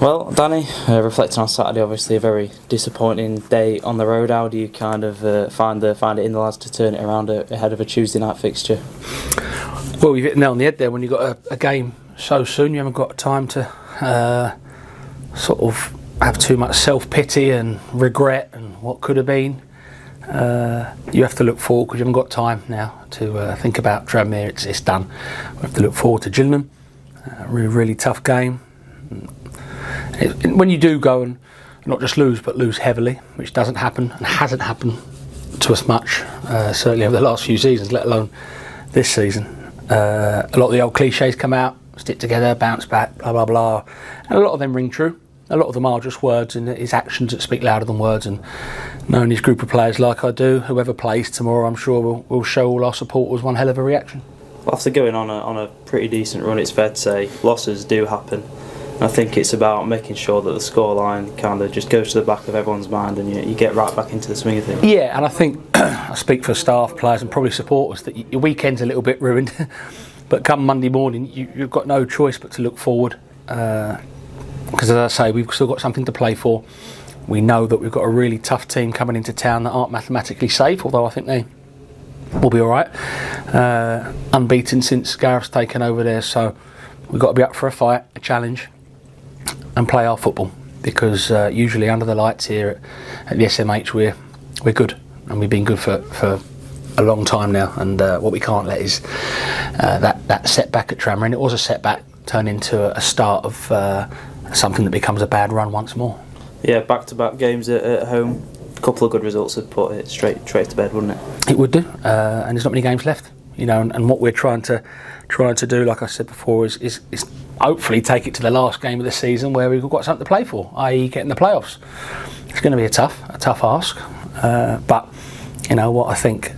Well, Danny, reflecting on Saturday, obviously a very disappointing day on the road. How do you kind of find it in the lads to turn it around ahead of a Tuesday night fixture? Well, you've hit the nail on the head there. When you've got a game so soon, you haven't got time to sort of have too much self-pity and regret and what could have been. You have to look forward because you haven't got time now to think about Tranmere. It's done. We have to look forward to Gillingham. Really tough game. When you do go and not just lose but lose heavily, which doesn't happen and hasn't happened to us much, certainly over the last few seasons, let alone this season. A lot of the old cliches come out: stick together, bounce back, blah blah blah, and a lot of them ring true. A lot of them are just words, and it's actions that speak louder than words. And knowing this group of players like I do, whoever plays tomorrow, I'm sure will show all our supporters one hell of a reaction. Well, after going on a pretty decent run, it's fair to say losses do happen. I think it's about making sure that the scoreline kind of just goes to the back of everyone's mind and you get right back into the swing of things. Yeah, and I think I speak for staff, players and probably supporters that your weekend's a little bit ruined, but come Monday morning you've got no choice but to look forward, because as I say, we've still got something to play for. We know that we've got a really tough team coming into town that aren't mathematically safe, although I think they will be alright. Unbeaten since Gareth's taken over there, so we've got to be up for a fight, a challenge, and play our football, because usually under the lights here at the SMH we're good, and we've been good for a long time now, and what we can't let is that setback at Tranmere, and it was a setback, turn into a start of something that becomes a bad run once more. Yeah, back-to-back games at home, a couple of good results would put it straight to bed, wouldn't it? It would do, and there's not many games left, you know, and what we're trying to do, like I said before, is hopefully take it to the last game of the season where we've got something to play for, i.e. getting the playoffs. It's going to be a tough ask, but you know what I think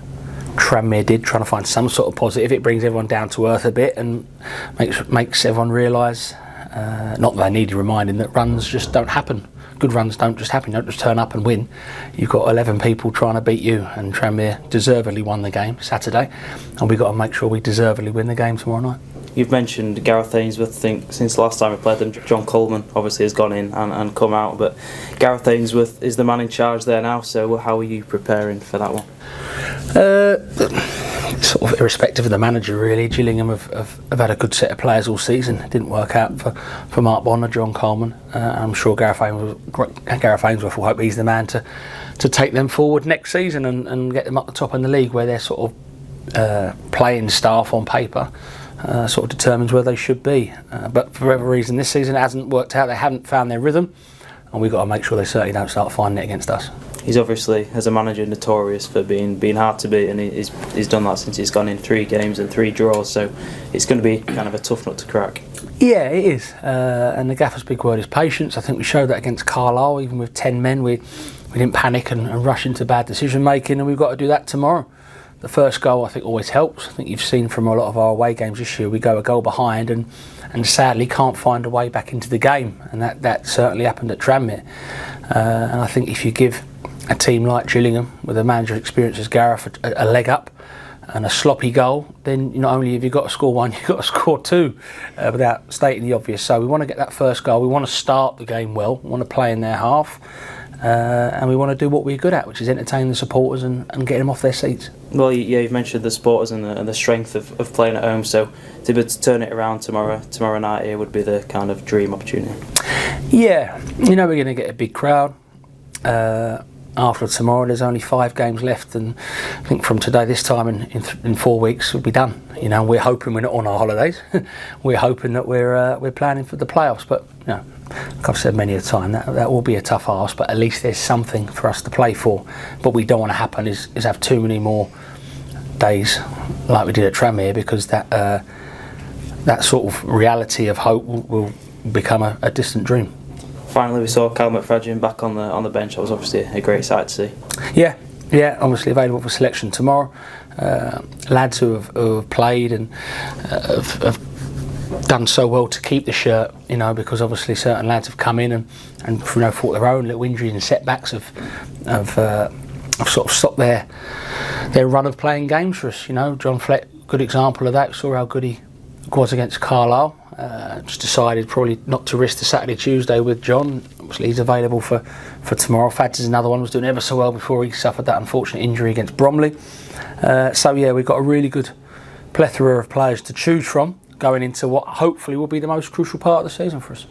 Tranmere did, trying to find some sort of positive. It brings everyone down to earth a bit and makes everyone realise, not that they need reminding, that runs just don't happen. Good runs don't just happen. You don't just turn up and win. You've got 11 people trying to beat you, and Tranmere deservedly won the game Saturday, and we've got to make sure we deservedly win the game tomorrow night. You've mentioned Gareth Ainsworth. I think since the last time we played them, John Coleman obviously has gone in and come out, but Gareth Ainsworth is the man in charge there now, so how are you preparing for that one? Sort of irrespective of the manager, really. Gillingham have had a good set of players all season. It didn't work out for Mark Bonner, John Coleman. I'm sure Gareth Ainsworth will hope he's the man to take them forward next season and get them up the top in the league, where their sort of playing staff on paper sort of determines where they should be. But for whatever reason, this season it hasn't worked out. They haven't found their rhythm, and we've got to make sure they certainly don't start finding it against us. He's obviously, as a manager, notorious for being hard to beat, and he's done that since he's gone in 3 games and 3 draws, so it's going to be kind of a tough nut to crack. Yeah, it is, and the gaffer's big word is patience. I think we showed that against Carlisle. Even with 10 men, we didn't panic and rush into bad decision making, and we've got to do that tomorrow. The first goal, I think, always helps. I think you've seen from a lot of our away games this year, we go a goal behind and sadly can't find a way back into the game, and that certainly happened at Tranmere. And I think if you give a team like Gillingham, with a manager experienced as Gareth, a leg up and a sloppy goal, then not only have you got to score 1, you've got to score 2, without stating the obvious. So we want to get that first goal, we want to start the game well, we want to play in their half, and we want to do what we're good at, which is entertain the supporters and get them off their seats. Well, yeah, you've mentioned the supporters and the strength of playing at home, so to be able to turn it around tomorrow night here would be the kind of dream opportunity. Yeah, you know, we're going to get a big crowd. After tomorrow, there's only 5 games left, and I think from today, this time in 4 weeks, we'll be done. You know, we're hoping we're not on our holidays. We're hoping that we're planning for the playoffs. But you know, like I've said many a time, that will be a tough ask. But at least there's something for us to play for. What we don't want to happen is have too many more days like we did at Tranmere, because that sort of reality of hope will become a distant dream. Finally, we saw Cal McFadden back on the bench. That was obviously a great sight to see. Yeah, obviously available for selection tomorrow. Lads who have played and have done so well to keep the shirt, you know, because obviously certain lads have come in and you know, fought their own little injuries and setbacks have sort of stopped their run of playing games for us. You know, John Flett, good example of that. Saw how good he was against Carlisle. Just decided probably not to risk the Saturday, Tuesday with John. Obviously he's available for tomorrow. Fads is another one, was doing ever so well before he suffered that unfortunate injury against Bromley. So yeah, we've got a really good plethora of players to choose from going into what hopefully will be the most crucial part of the season for us.